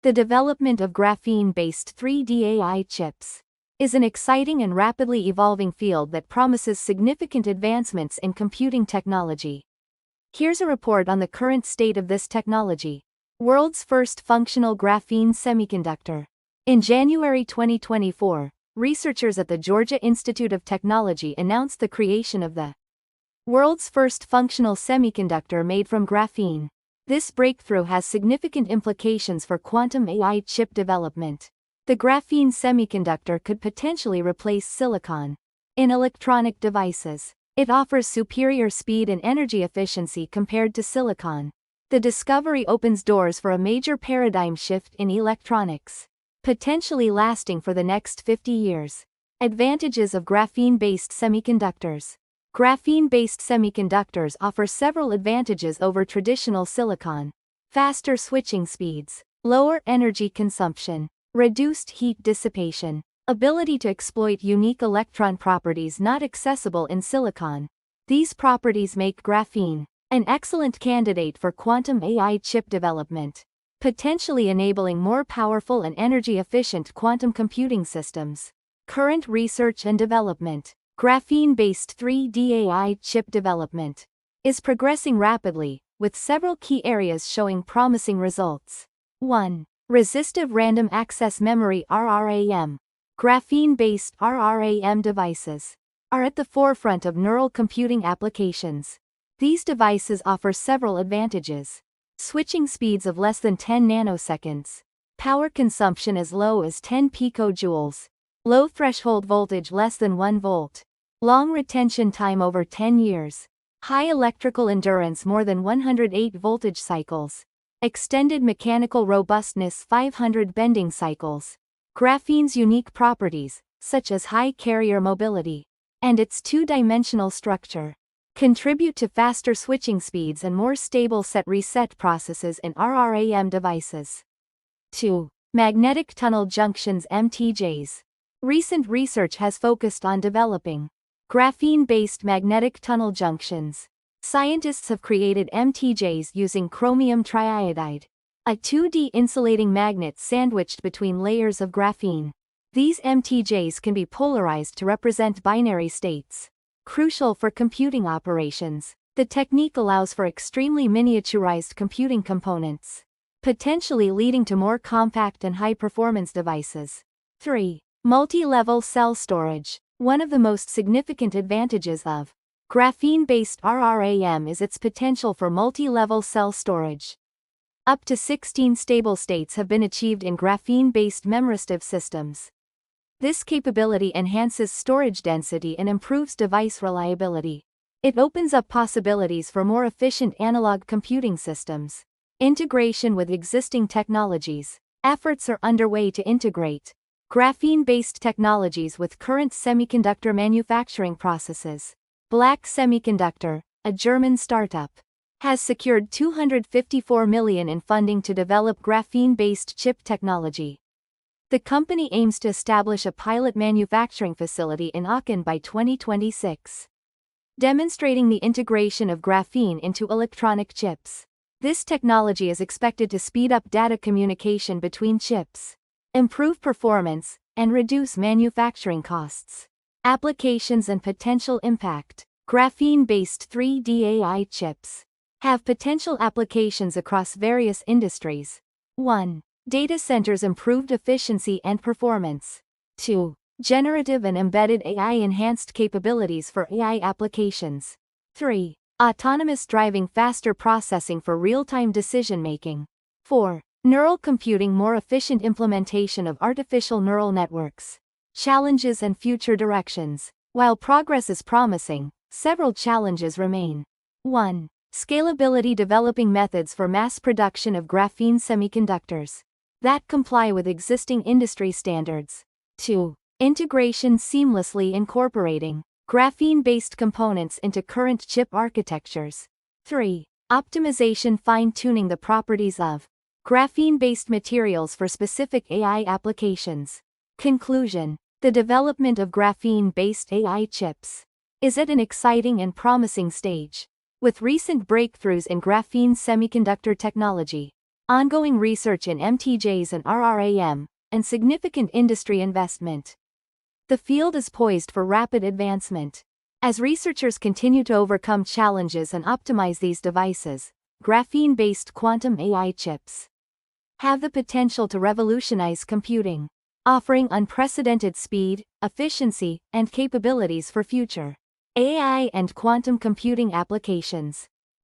The development of graphene-based 3D AI chips is an exciting and rapidly evolving field that promises significant advancements in computing technology. Here's a report on the current state of this technology. World's first functional graphene semiconductor. In January 2024, researchers at the Georgia Institute of Technology announced the creation of the world's first functional semiconductor made from graphene. This breakthrough has significant implications for quantum AI chip development. The graphene semiconductor could potentially replace silicon in electronic devices. It offers superior speed and energy efficiency compared to silicon. The discovery opens doors for a major paradigm shift in electronics, potentially lasting for the next 50 years. Advantages of graphene-based semiconductors. Graphene-based semiconductors offer several advantages over traditional silicon. Faster switching speeds, lower energy consumption, reduced heat dissipation, ability to exploit unique electron properties not accessible in silicon. These properties make graphene an excellent candidate for quantum AI chip development, potentially enabling more powerful and energy-efficient quantum computing systems. Current research and development. Graphene-based 3D AI chip development is progressing rapidly, with several key areas showing promising results. 1. Resistive Random Access Memory (RRAM). Graphene-based RRAM devices are at the forefront of neural computing applications. These devices offer several advantages. Switching speeds of less than 10 nanoseconds. Power consumption as low as 10 picojoules. Low threshold voltage less than 1 volt. Long retention time over 10 years. High electrical endurance more than 108 voltage cycles. Extended mechanical robustness 500 bending cycles. Graphene's unique properties, such as high carrier mobility and its two-dimensional structure, contribute to faster switching speeds and more stable set-reset processes in RRAM devices. 2. Magnetic tunnel junctions (MTJs). Recent research has focused on developing graphene-based magnetic tunnel junctions. Scientists have created MTJs using chromium triiodide, a 2D insulating magnet sandwiched between layers of graphene. These MTJs can be polarized to represent binary states, crucial for computing operations. The technique allows for extremely miniaturized computing components, potentially leading to more compact and high-performance devices. 3. Multi-level cell storage. One of the most significant advantages of graphene-based RRAM is its potential for multi-level cell storage. Up to 16 stable states have been achieved in graphene-based memristive systems. This capability enhances storage density and improves device reliability. It opens up possibilities for more efficient analog computing systems. Integration with existing technologies. Efforts are underway to integrate graphene-based technologies with current semiconductor manufacturing processes. Black Semiconductor, a German startup, has secured $254 million in funding to develop graphene-based chip technology. The company aims to establish a pilot manufacturing facility in Aachen by 2026, demonstrating the integration of graphene into electronic chips. This technology is expected to speed up data communication between chips, improve performance, and reduce manufacturing costs. Applications and potential impact. Graphene-based 3D AI chips have potential applications across various industries. 1. Data centers improved efficiency and performance. 2. Generative and embedded AI enhanced capabilities for AI applications. 3. Autonomous driving faster processing for real-time decision-making. 4. Neural computing more efficient implementation of artificial neural networks. Challenges and future directions. While progress is promising, several challenges remain. 1. Scalability. Developing methods for mass production of graphene semiconductors that comply with existing industry standards. 2. Integration. Seamlessly incorporating graphene-based components into current chip architectures. 3. Optimization. Fine-tuning the properties of graphene-based materials for specific AI applications. Conclusion. The development of graphene-based AI chips is at an exciting and promising stage. With recent breakthroughs in graphene semiconductor technology, ongoing research in MTJs and RRAM, and significant industry investment. The field is poised for rapid advancement. As researchers continue to overcome challenges and optimize these devices, graphene-based quantum AI chips have the potential to revolutionize computing, offering unprecedented speed, efficiency, and capabilities for future AI and quantum computing applications.